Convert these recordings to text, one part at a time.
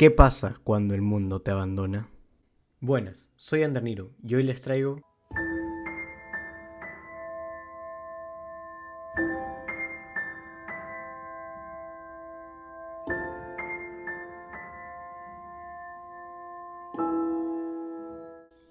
¿Qué pasa cuando el mundo te abandona? Buenas, soy Ander Niro y hoy les traigo...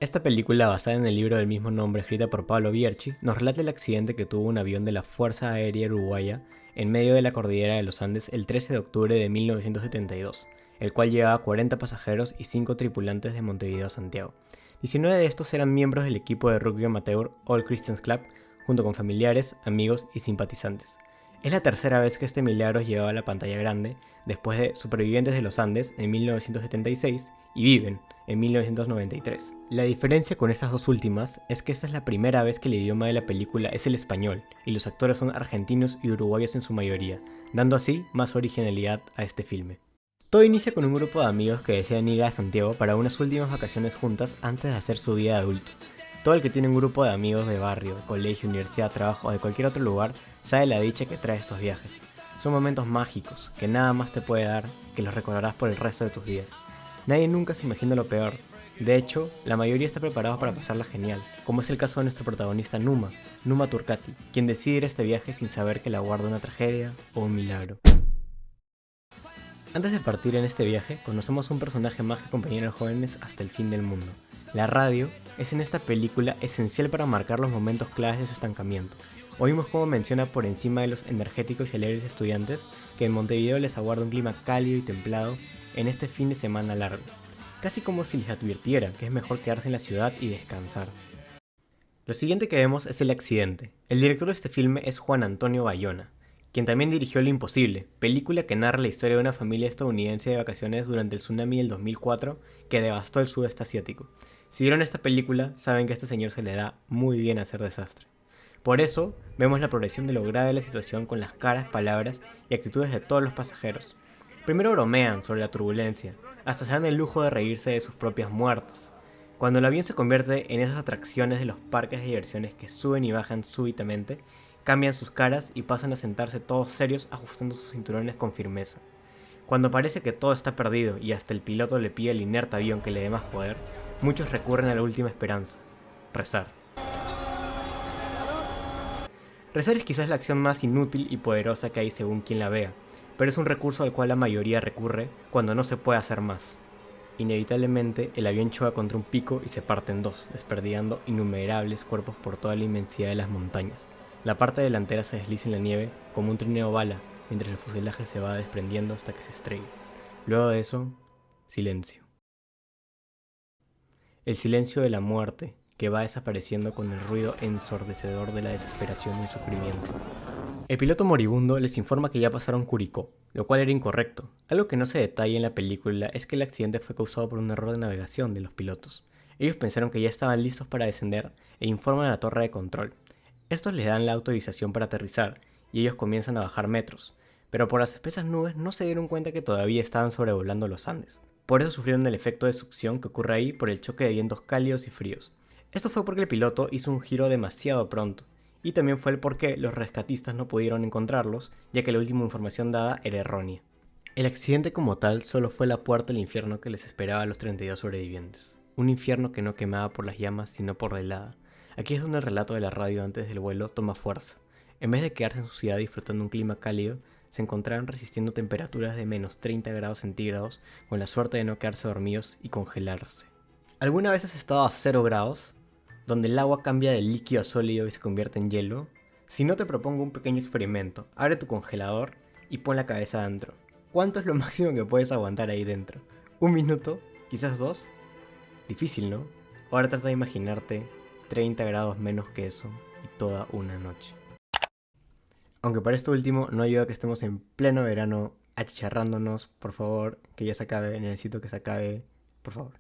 Esta película, basada en el libro del mismo nombre escrita por Pablo Bierchi, nos relata el accidente que tuvo un avión de la Fuerza Aérea Uruguaya en medio de la cordillera de los Andes el 13 de octubre de 1972, el cual llevaba 40 pasajeros y 5 tripulantes de Montevideo a Santiago. 19 de estos eran miembros del equipo de rugby amateur All Christians Club, junto con familiares, amigos y simpatizantes. Es la tercera vez que este Milagros llegaba a la pantalla grande, después de Supervivientes de los Andes en 1976 y Viven en 1993. La diferencia con estas dos últimas es que esta es la primera vez que el idioma de la película es el español y los actores son argentinos y uruguayos en su mayoría, dando así más originalidad a este filme. Todo inicia con un grupo de amigos que desean ir a Santiago para unas últimas vacaciones juntas antes de hacer su vida de adulto. Todo el que tiene un grupo de amigos de barrio, de colegio, universidad, trabajo o de cualquier otro lugar sabe la dicha que trae estos viajes. Son momentos mágicos que nada más te puede dar, que los recordarás por el resto de tus días. Nadie nunca se imagina lo peor. De hecho, la mayoría está preparado para pasarla genial, como es el caso de nuestro protagonista Numa Turcati, quien decide ir a este viaje sin saber que la guarda una tragedia o un milagro. Antes de partir en este viaje, conocemos a un personaje más que acompañará a los jóvenes hasta el fin del mundo. La radio es en esta película esencial para marcar los momentos claves de su estancamiento. Oímos cómo menciona por encima de los energéticos y alegres estudiantes que en Montevideo les aguarda un clima cálido y templado en este fin de semana largo, casi como si les advirtiera que es mejor quedarse en la ciudad y descansar. Lo siguiente que vemos es el accidente. El director de este filme es Juan Antonio Bayona, quien también dirigió Lo Imposible, película que narra la historia de una familia estadounidense de vacaciones durante el tsunami del 2004 que devastó el sudeste asiático. Si vieron esta película, saben que a este señor se le da muy bien hacer desastre. Por eso, vemos la progresión de lo grave de la situación con las caras, palabras y actitudes de todos los pasajeros. Primero bromean sobre la turbulencia, hasta se dan el lujo de reírse de sus propias muertes. Cuando el avión se convierte en esas atracciones de los parques de diversiones que suben y bajan súbitamente, cambian sus caras y pasan a sentarse todos serios ajustando sus cinturones con firmeza. Cuando parece que todo está perdido y hasta el piloto le pide al inerte avión que le dé más poder, muchos recurren a la última esperanza: rezar. Rezar es quizás la acción más inútil y poderosa que hay según quien la vea, pero es un recurso al cual la mayoría recurre cuando no se puede hacer más. Inevitablemente, el avión choca contra un pico y se parte en dos, desperdigando innumerables cuerpos por toda la inmensidad de las montañas. La parte delantera se desliza en la nieve como un trineo bala, mientras el fuselaje se va desprendiendo hasta que se estrella. Luego de eso, silencio. El silencio de la muerte, que va desapareciendo con el ruido ensordecedor de la desesperación y el sufrimiento. El piloto moribundo les informa que ya pasaron Curicó, lo cual era incorrecto. Algo que no se detalla en la película es que el accidente fue causado por un error de navegación de los pilotos. Ellos pensaron que ya estaban listos para descender e informan a la torre de control. Estos les dan la autorización para aterrizar y ellos comienzan a bajar metros, pero por las espesas nubes no se dieron cuenta que todavía estaban sobrevolando los Andes. Por eso sufrieron el efecto de succión que ocurre ahí por el choque de vientos cálidos y fríos. Esto fue porque el piloto hizo un giro demasiado pronto, y también fue el por qué los rescatistas no pudieron encontrarlos, ya que la última información dada era errónea. El accidente como tal solo fue la puerta al infierno que les esperaba a los 32 sobrevivientes. Un infierno que no quemaba por las llamas, sino por la helada. Aquí es donde el relato de la radio antes del vuelo toma fuerza. En vez de quedarse en su ciudad disfrutando un clima cálido, se encontraron resistiendo temperaturas de menos 30 grados centígrados, con la suerte de no quedarse dormidos y congelarse. ¿Alguna vez has estado a 0 grados? Donde el agua cambia de líquido a sólido y se convierte en hielo. Si no, te propongo un pequeño experimento. Abre tu congelador y pon la cabeza adentro. ¿Cuánto es lo máximo que puedes aguantar ahí dentro? ¿Un minuto? ¿Quizás dos? Difícil, ¿no? Ahora trata de imaginarte 30 grados menos que eso y toda una noche. Aunque para esto último no ayuda que estemos en pleno verano achicharrándonos. Por favor, que ya se acabe. Necesito que se acabe. Por favor.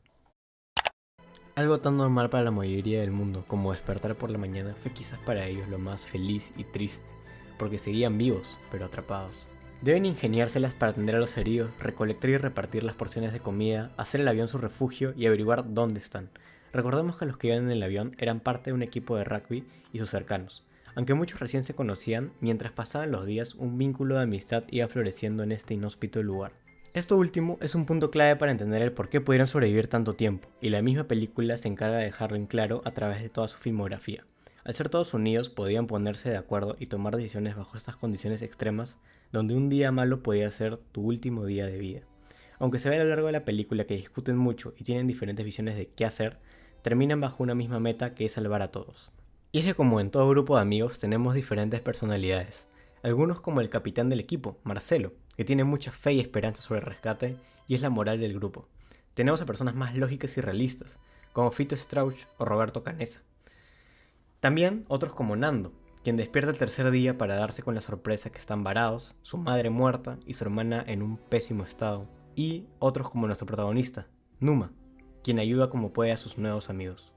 Algo tan normal para la mayoría del mundo como despertar por la mañana fue quizás para ellos lo más feliz y triste, porque seguían vivos, pero atrapados. Deben ingeniárselas para atender a los heridos, recolectar y repartir las porciones de comida, hacer el avión su refugio y averiguar dónde están. Recordemos que los que iban en el avión eran parte de un equipo de rugby y sus cercanos. Aunque muchos recién se conocían, mientras pasaban los días un vínculo de amistad iba floreciendo en este inhóspito lugar. Esto último es un punto clave para entender el por qué pudieron sobrevivir tanto tiempo, y la misma película se encarga de dejarlo en claro a través de toda su filmografía. Al ser todos unidos podían ponerse de acuerdo y tomar decisiones bajo estas condiciones extremas, donde un día malo podía ser tu último día de vida. Aunque se ve a lo largo de la película que discuten mucho y tienen diferentes visiones de qué hacer, terminan bajo una misma meta que es salvar a todos. Y es que como en todo grupo de amigos tenemos diferentes personalidades, algunos como el capitán del equipo, Marcelo, que tiene mucha fe y esperanza sobre el rescate y es la moral del grupo. Tenemos a personas más lógicas y realistas, como Fito Strauch o Roberto Canessa. También otros como Nando, quien despierta el tercer día para darse con la sorpresa que están varados, su madre muerta y su hermana en un pésimo estado. Y otros como nuestro protagonista, Numa, quien ayuda como puede a sus nuevos amigos.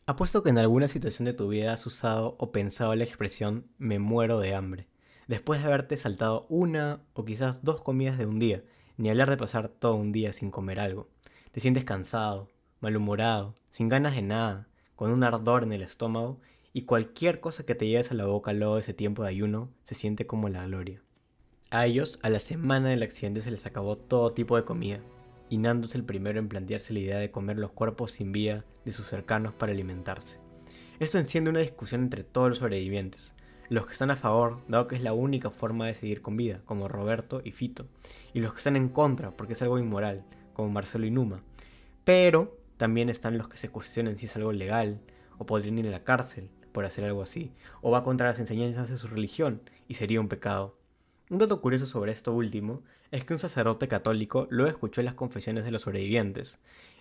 Apuesto que en alguna situación de tu vida has usado o pensado la expresión "me muero de hambre", después de haberte saltado una o quizás dos comidas de un día, ni hablar de pasar todo un día sin comer algo. Te sientes cansado, malhumorado, sin ganas de nada, con un ardor en el estómago y cualquier cosa que te lleves a la boca luego de ese tiempo de ayuno se siente como la gloria. A ellos, a la semana del accidente se les acabó todo tipo de comida, y Nando es el primero en plantearse la idea de comer los cuerpos sin vida de sus cercanos para alimentarse. Esto enciende una discusión entre todos los sobrevivientes, los que están a favor, dado que es la única forma de seguir con vida, como Roberto y Fito, y los que están en contra, porque es algo inmoral, como Marcelo y Numa. Pero también están los que se cuestionan si es algo legal, o podrían ir a la cárcel por hacer algo así, o va contra las enseñanzas de su religión, y sería un pecado. Un dato curioso sobre esto último es que un sacerdote católico luego escuchó las confesiones de los sobrevivientes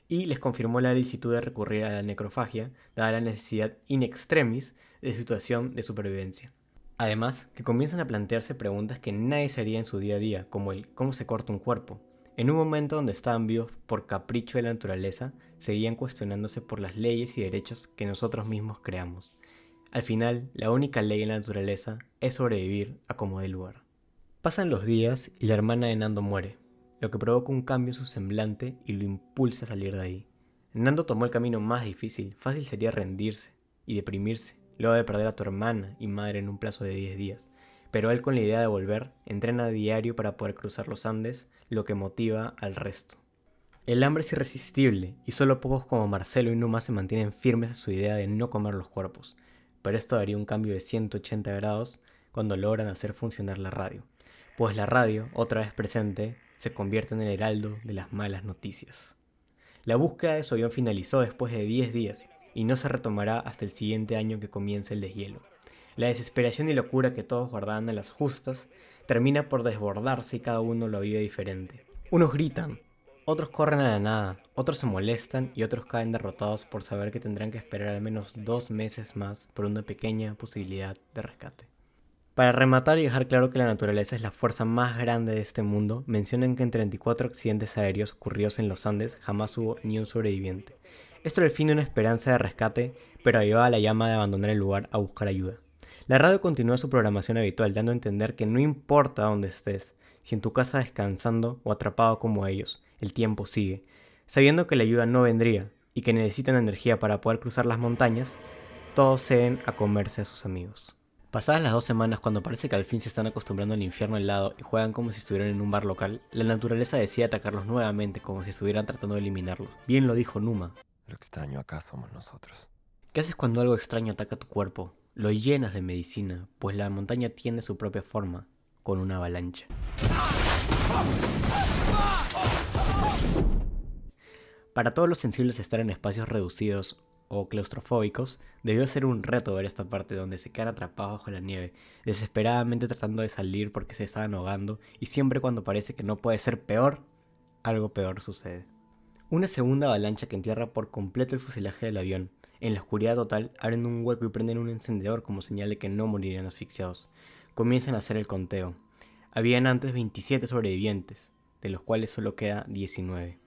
y les confirmó la licitud de recurrir a la necrofagia, dada la necesidad in extremis de situación de supervivencia. Además, que comienzan a plantearse preguntas que nadie se haría en su día a día, como el ¿cómo se corta un cuerpo? En un momento donde estaban vivos por capricho de la naturaleza, seguían cuestionándose por las leyes y derechos que nosotros mismos creamos. Al final, la única ley en la naturaleza es sobrevivir a como dé lugar. Pasan los días y la hermana de Nando muere, lo que provoca un cambio en su semblante y lo impulsa a salir de ahí. Nando tomó el camino más difícil, fácil sería rendirse y deprimirse, luego de perder a tu hermana y madre en un plazo de 10 días, pero él con la idea de volver, entrena a diario para poder cruzar los Andes, lo que motiva al resto. El hambre es irresistible y solo pocos como Marcelo y Numa se mantienen firmes a su idea de no comer los cuerpos, pero esto daría un cambio de 180 grados cuando logran hacer funcionar la radio. Pues la radio, otra vez presente, se convierte en el heraldo de las malas noticias. La búsqueda de su avión finalizó después de 10 días y no se retomará hasta el siguiente año que comience el deshielo. La desesperación y locura que todos guardaban a las justas termina por desbordarse y cada uno lo vive diferente. Unos gritan, otros corren a la nada, otros se molestan y otros caen derrotados por saber que tendrán que esperar al menos 2 meses más por una pequeña posibilidad de rescate. Para rematar y dejar claro que la naturaleza es la fuerza más grande de este mundo, mencionan que en 34 accidentes aéreos ocurridos en los Andes jamás hubo ni un sobreviviente. Esto era el fin de una esperanza de rescate, pero avivaba la llama de abandonar el lugar a buscar ayuda. La radio continúa su programación habitual, dando a entender que no importa dónde estés, si en tu casa descansando o atrapado como ellos, el tiempo sigue. Sabiendo que la ayuda no vendría y que necesitan energía para poder cruzar las montañas, todos ceden a comerse a sus amigos. Pasadas las 2 semanas, cuando parece que al fin se están acostumbrando al infierno helado y juegan como si estuvieran en un bar local, la naturaleza decide atacarlos nuevamente como si estuvieran tratando de eliminarlos. Bien lo dijo Numa. Lo extraño acá somos nosotros. ¿Qué haces cuando algo extraño ataca tu cuerpo? Lo llenas de medicina, pues la montaña tiene su propia forma, con una avalancha. Para todos los sensibles, estar en espacios reducidos o claustrofóbicos debió ser un reto ver esta parte donde se quedan atrapados bajo la nieve, desesperadamente tratando de salir porque se estaban ahogando, y siempre cuando parece que no puede ser peor, algo peor sucede. Una segunda avalancha que entierra por completo el fuselaje del avión. En la oscuridad total, abren un hueco y prenden un encendedor como señal de que no morirían asfixiados. Comienzan a hacer el conteo. Habían antes 27 sobrevivientes, de los cuales solo queda 19.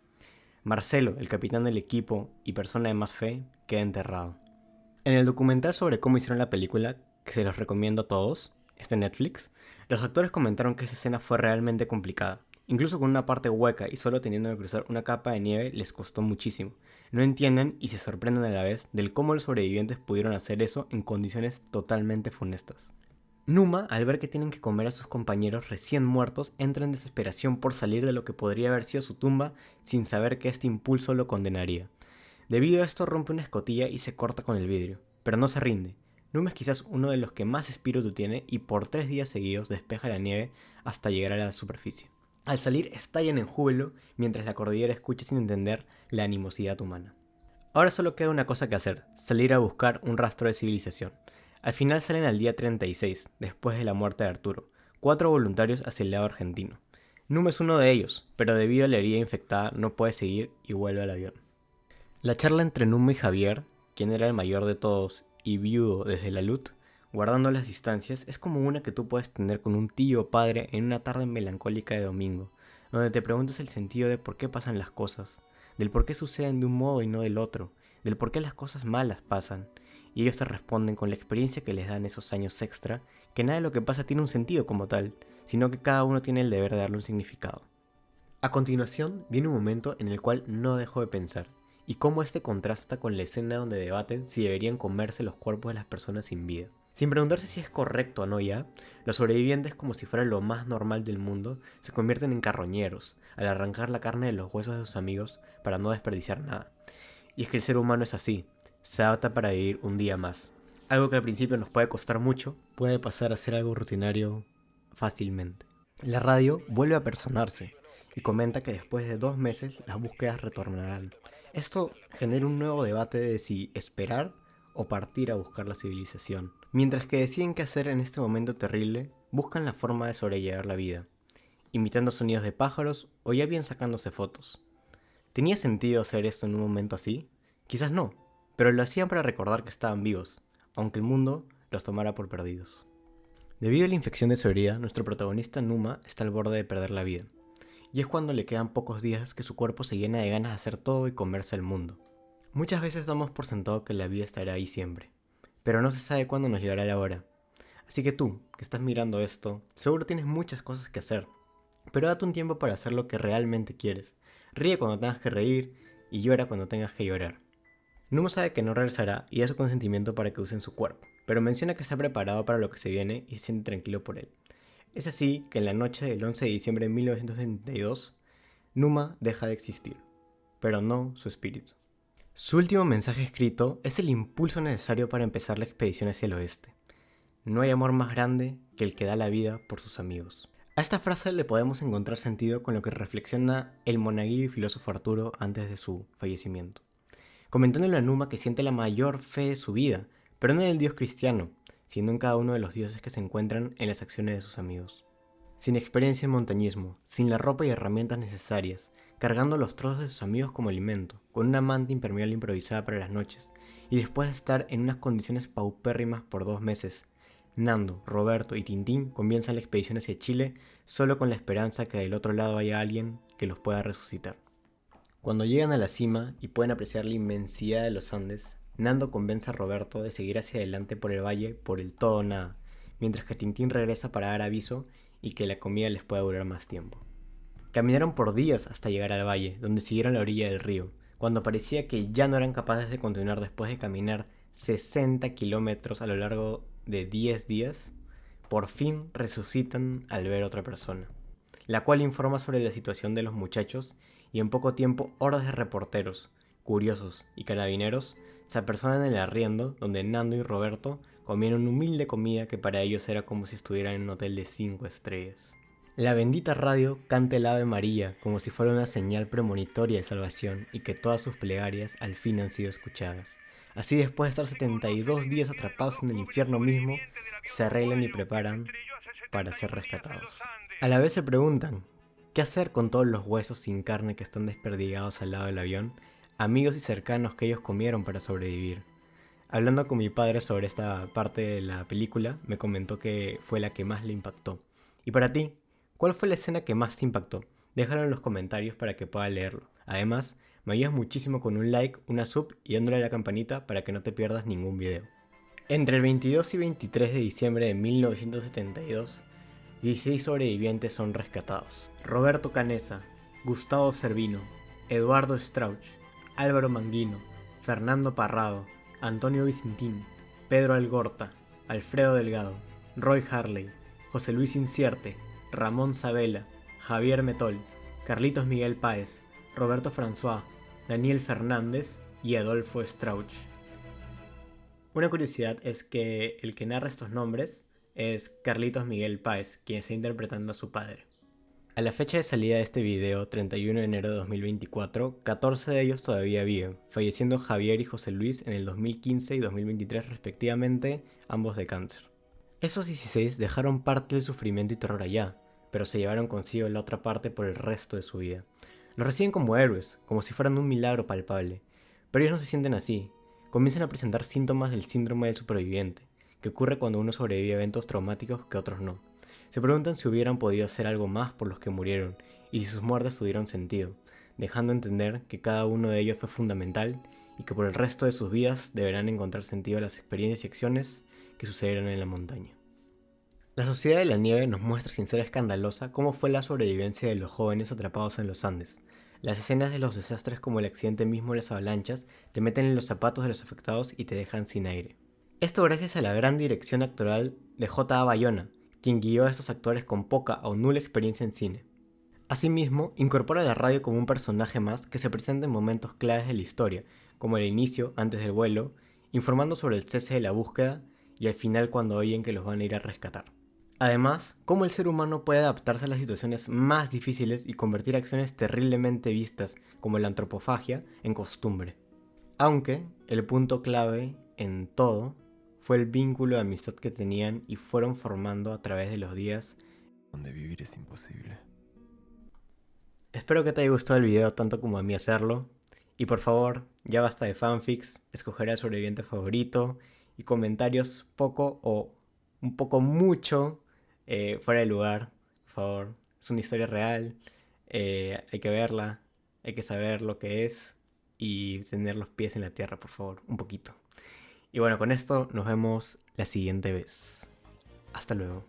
Marcelo, el capitán del equipo y persona de más fe, queda enterrado. En el documental sobre cómo hicieron la película, que se los recomiendo a todos, está en Netflix, los actores comentaron que esa escena fue realmente complicada. Incluso con una parte hueca y solo teniendo que cruzar una capa de nieve les costó muchísimo. No entienden y se sorprenden a la vez del cómo los sobrevivientes pudieron hacer eso en condiciones totalmente funestas. Numa, al ver que tienen que comer a sus compañeros recién muertos, entra en desesperación por salir de lo que podría haber sido su tumba sin saber que este impulso lo condenaría. Debido a esto rompe una escotilla y se corta con el vidrio, pero no se rinde. Numa es quizás uno de los que más espíritu tiene y por 3 días seguidos despeja la nieve hasta llegar a la superficie. Al salir estallan en júbilo mientras la cordillera escucha sin entender la animosidad humana. Ahora solo queda una cosa que hacer, salir a buscar un rastro de civilización. Al final salen al día 36, después de la muerte de Arturo, 4 voluntarios hacia el lado argentino. Numa es uno de ellos, pero debido a la herida infectada no puede seguir y vuelve al avión. La charla entre Numa y Javier, quien era el mayor de todos y viudo desde la LUT, guardando las distancias, es como una que tú puedes tener con un tío o padre en una tarde melancólica de domingo, donde te preguntas el sentido de por qué pasan las cosas, del por qué suceden de un modo y no del otro, del por qué las cosas malas pasan, y ellos te responden con la experiencia que les dan esos años extra, que nada de lo que pasa tiene un sentido como tal, sino que cada uno tiene el deber de darle un significado. A continuación viene un momento en el cual no dejo de pensar, y cómo este contrasta con la escena donde debaten si deberían comerse los cuerpos de las personas sin vida. Sin preguntarse si es correcto o no ya, los sobrevivientes, como si fuera lo más normal del mundo, se convierten en carroñeros al arrancar la carne de los huesos de sus amigos para no desperdiciar nada. Y es que el ser humano es así, se adapta para vivir un día más. Algo que al principio nos puede costar mucho, puede pasar a ser algo rutinario fácilmente. La radio vuelve a personarse y comenta que después de 2 meses las búsquedas retornarán. Esto genera un nuevo debate de si esperar o partir a buscar la civilización. Mientras que deciden qué hacer en este momento terrible, buscan la forma de sobrellevar la vida, imitando sonidos de pájaros o ya bien sacándose fotos. ¿Tenía sentido hacer esto en un momento así? Quizás no, pero lo hacían para recordar que estaban vivos, aunque el mundo los tomara por perdidos. Debido a la infección de su herida, nuestro protagonista Numa está al borde de perder la vida. Y es cuando le quedan pocos días que su cuerpo se llena de ganas de hacer todo y comerse al mundo. Muchas veces damos por sentado que la vida estará ahí siempre, pero no se sabe cuándo nos llegará la hora. Así que tú, que estás mirando esto, seguro tienes muchas cosas que hacer, pero date un tiempo para hacer lo que realmente quieres. Ríe cuando tengas que reír y llora cuando tengas que llorar. Numa sabe que no regresará y da su consentimiento para que usen su cuerpo, pero menciona que está preparado para lo que se viene y se siente tranquilo por él. Es así que en la noche del 11 de diciembre de 1972, Numa deja de existir, pero no su espíritu. Su último mensaje escrito es el impulso necesario para empezar la expedición hacia el oeste. No hay amor más grande que el que da la vida por sus amigos. A esta frase le podemos encontrar sentido con lo que reflexiona el monaguillo y filósofo Arturo antes de su fallecimiento, comentándole a Numa que siente la mayor fe de su vida, pero no en el Dios cristiano, sino en cada uno de los dioses que se encuentran en las acciones de sus amigos. Sin experiencia en montañismo, sin la ropa y herramientas necesarias, cargando los trozos de sus amigos como alimento, con una manta impermeable improvisada para las noches, y después de estar en unas condiciones paupérrimas por 2 meses, Nando, Roberto y Tintín comienzan la expedición hacia Chile solo con la esperanza que del otro lado haya alguien que los pueda resucitar. Cuando llegan a la cima y pueden apreciar la inmensidad de los Andes, Nando convence a Roberto de seguir hacia adelante por el valle por el todo o nada, mientras que Tintín regresa para dar aviso y que la comida les pueda durar más tiempo. Caminaron por días hasta llegar al valle, donde siguieron la orilla del río, cuando parecía que ya no eran capaces de continuar después de caminar 60 kilómetros a lo largo de 10 días, por fin resucitan al ver a otra persona, la cual informa sobre la situación de los muchachos y en poco tiempo hordas de reporteros, curiosos y carabineros se apersonan en el arriendo donde Nando y Roberto comieron humilde comida que para ellos era como si estuvieran en un hotel de 5 estrellas. La bendita radio canta el Ave María como si fuera una señal premonitoria de salvación y que todas sus plegarias al fin han sido escuchadas. Así después de estar 72 días atrapados en el infierno mismo, se arreglan y preparan para ser rescatados. A la vez se preguntan, ¿qué hacer con todos los huesos sin carne que están desperdigados al lado del avión? Amigos y cercanos que ellos comieron para sobrevivir. Hablando con mi padre sobre esta parte de la película, me comentó que fue la que más le impactó. ¿Y para ti? ¿Cuál fue la escena que más te impactó? Déjalo en los comentarios para que pueda leerlo. Además, me ayudas muchísimo con un like, una sub y dándole a la campanita para que no te pierdas ningún video. Entre el 22 y 23 de diciembre de 1972, 16 sobrevivientes son rescatados. Roberto Canessa, Gustavo Cervino, Eduardo Strauch, Álvaro Manguino, Fernando Parrado, Antonio Vicentín, Pedro Algorta, Alfredo Delgado, Roy Harley, José Luis Incierte, Ramón Sabela, Javier Metol, Carlitos Miguel Páez, Roberto François, Daniel Fernández y Adolfo Strauch. Una curiosidad es que el que narra estos nombres es Carlitos Miguel Páez, quien está interpretando a su padre. A la fecha de salida de este video, 31 de enero de 2024, 14 de ellos todavía viven, falleciendo Javier y José Luis en el 2015 y 2023 respectivamente, ambos de cáncer. Esos 16 dejaron parte del sufrimiento y terror allá, pero se llevaron consigo la otra parte por el resto de su vida. Los reciben como héroes, como si fueran un milagro palpable, pero ellos no se sienten así. Comienzan a presentar síntomas del síndrome del superviviente, que ocurre cuando uno sobrevive a eventos traumáticos que otros no. Se preguntan si hubieran podido hacer algo más por los que murieron y si sus muertes tuvieron sentido, dejando entender que cada uno de ellos fue fundamental y que por el resto de sus vidas deberán encontrar sentido a las experiencias y acciones que sucedieron en la montaña. La Sociedad de la Nieve nos muestra sin ser escandalosa cómo fue la sobrevivencia de los jóvenes atrapados en los Andes. Las escenas de los desastres como el accidente mismo de las avalanchas te meten en los zapatos de los afectados y te dejan sin aire. Esto gracias a la gran dirección actoral de J.A. Bayona, quien guió a estos actores con poca o nula experiencia en cine. Asimismo, incorpora la radio como un personaje más que se presenta en momentos claves de la historia, como el inicio, antes del vuelo, informando sobre el cese de la búsqueda y al final cuando oyen que los van a ir a rescatar. Además, cómo el ser humano puede adaptarse a las situaciones más difíciles y convertir acciones terriblemente vistas, como la antropofagia, en costumbre. Aunque el punto clave en todo fue el vínculo de amistad que tenían y fueron formando a través de los días. Donde vivir es imposible. Espero que te haya gustado el video tanto como a mí hacerlo. Y por favor, ya basta de fanfics, escoger al sobreviviente favorito y comentarios poco o un poco mucho fuera de lugar. Por favor, es una historia real, hay que verla, hay que saber lo que es y tener los pies en la tierra, por favor, un poquito. Y bueno, con esto nos vemos la siguiente vez. Hasta luego.